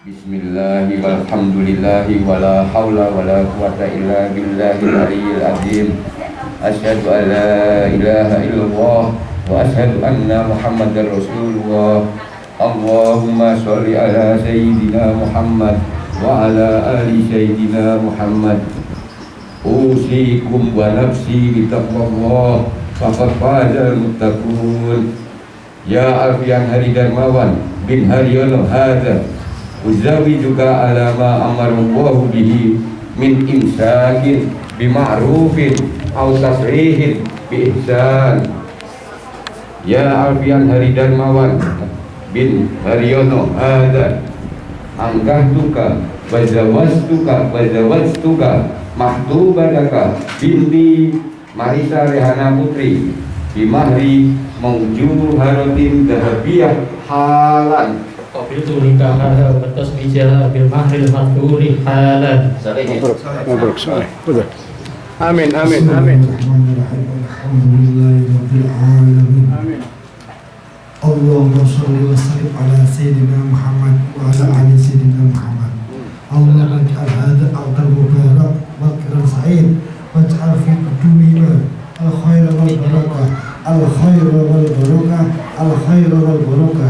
Bismillahi walhamdulillahi wala hawla wala quwata illa billahil aliyyil azim. Asyhadu an la ilaha illallah wa asyhadu anna Muhammadar Rasulullah. Allahumma sholli ala sayyidina Muhammad wa ala ali sayyidina Muhammad. Usikum wa nafsi bitaqwallah faqad fazal muttaqun. Ya Alfian Hari Darmawan bin Haryono hadza uzawijuka ala ma amarallahu bihi min imsakin bima'rufin aw tasrihin bi ihsan. Ya Alfian Hari Darmawan bin Haryono hadza angkahtuka wa zawajtuka mahtubadaka binti Marisa Rehana Putri bimahri mawjuh haratin dahabiyah halan. Qabiltu nikahaha wa tasbijaha bil mahril mahduri halan. Mabruk. Betul. Amin. Alhamdulillahi rabbil alamin. Amin. Allahumma shalli wa sallim ala sayyidina Muhammad wa ala ali sayyidina Muhammad. Allahumma ij'al hadha al-ardh mubarak wa kiran sa'id waj'al fi qudumina al-khair wal barakah al-khair wal barakah al-khair wal barakah.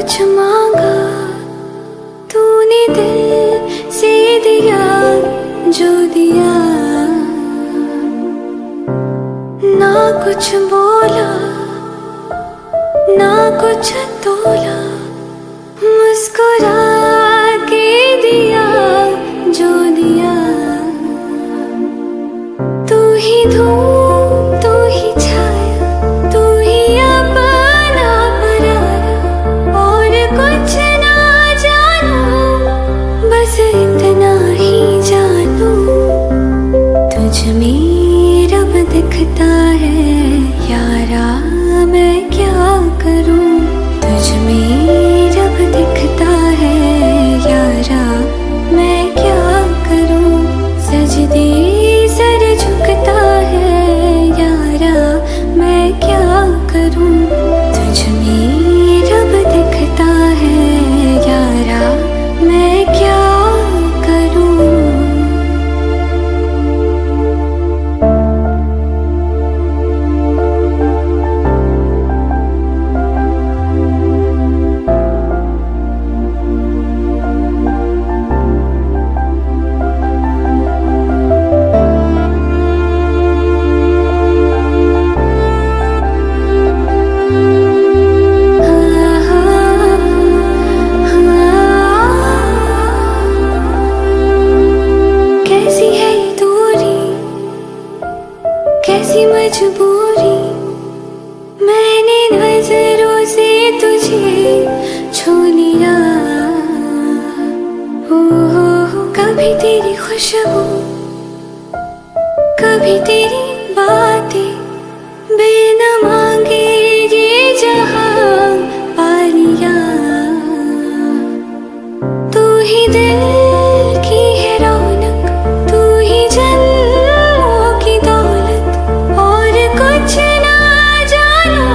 कुछ मांगा तूने दिल से दिया जो दिया, ना कुछ बोला ना कुछ तोला, मुस्कुरा के दिया जो दिया। तू ही धूप तू ही छाया तू ही अपना पराया, और कुछ ना जानू बस इतना ही जानू, तुझ में रब दिखता है यारा मैं क्या करूं, तुझ में रब दिखता है यारा मैं क्या करूं, सजदे सर झुकता है यारा मैं क्या करूं, तुझ में रब दिखता है यारा मैं क्या करूं। कैसी है ये दूरी कैसी मजबूरी, मैंने नजरों से तुझे छू लिया, हो कभी तेरी खुशबू कभी तेरी बातें, बिना मांगे ये जहां पा लिया, तू ही दिल की है रौनक तू ही जन्मों की दौलत, और कुछ ना जानू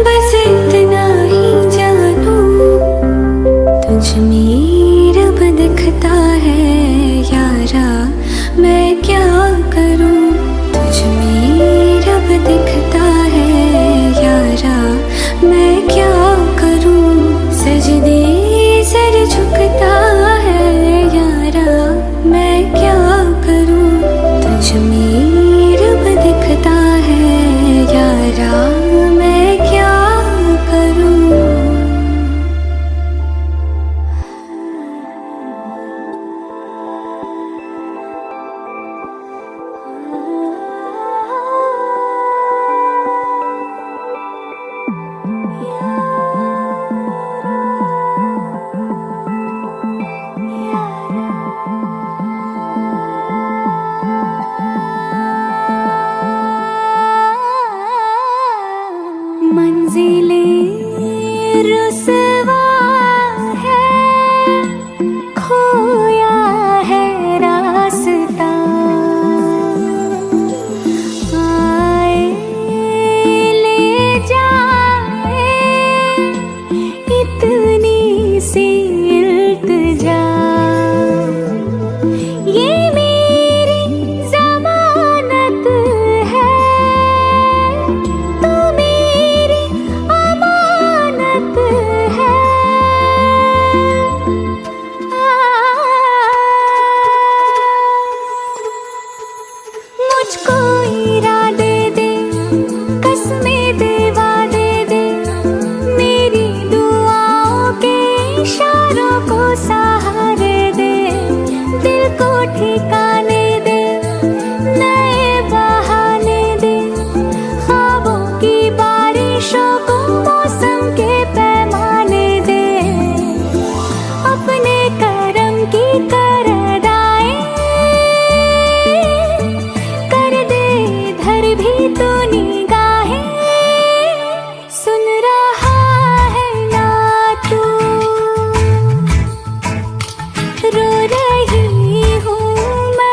बस इतना ही जानू, तुझ में रब दिखता है यारा मैं क्या करूं, तुझ में रब दिखता है यारा मैं क्या करूं, सजदे सर झुकता है यारा मैं क्या करूं, तुझ में रब दिखता है यारा मैं क्या करूं। मंजिलें रुसवा है खोया है रास्ता, आए ले जाए इतनी सी इल्तिजा, ये मेरी ज़मानत है तू मेरी अमानत है, मुझको इरादे दे कसमें दे वादे दे, मेरी दुआओं के इशारों को सहारे दे, दिल को ठिकाने दे नए बहाने दे, ख्वाबों की बारिशों को मौसम के पैमाने दे, अपने करम की करदाएं कर दे इधर भी तो निगाहें, सुन रहा है ना तू रो रही हूँ मैं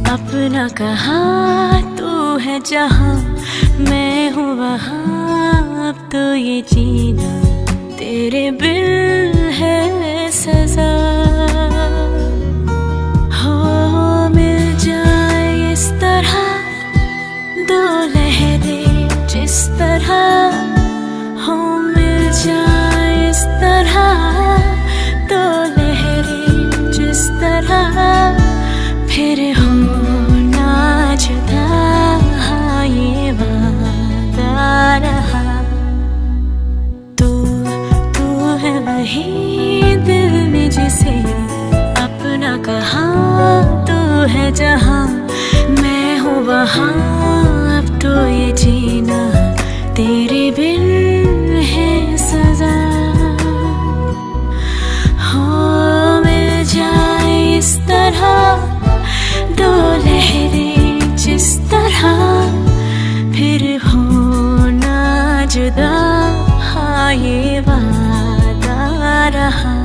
अपना कहा तू है जहाँ मैं हूँ वहाँ, अब तो ये जीना तेरे बिन है सजा। हो मिल जाए इस तरह दो लहरें जिस तरह, हो मिल जाए इस तरह दो लहरें जिस तरह, फिर हो ना जुदा ये वादा रहा। तू है वही दिल में जिसे अपना कहा, तू है जहाँ मैं हूँ वहाँ, अब तो ये जीना तेरे बिन है सजा। हो मिल जाए इस तरह दो लहरें जिस तरह, फिर हो ना जुदा ये वादा रहा।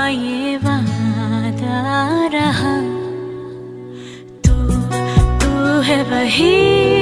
ये वादा रहा। तू है वही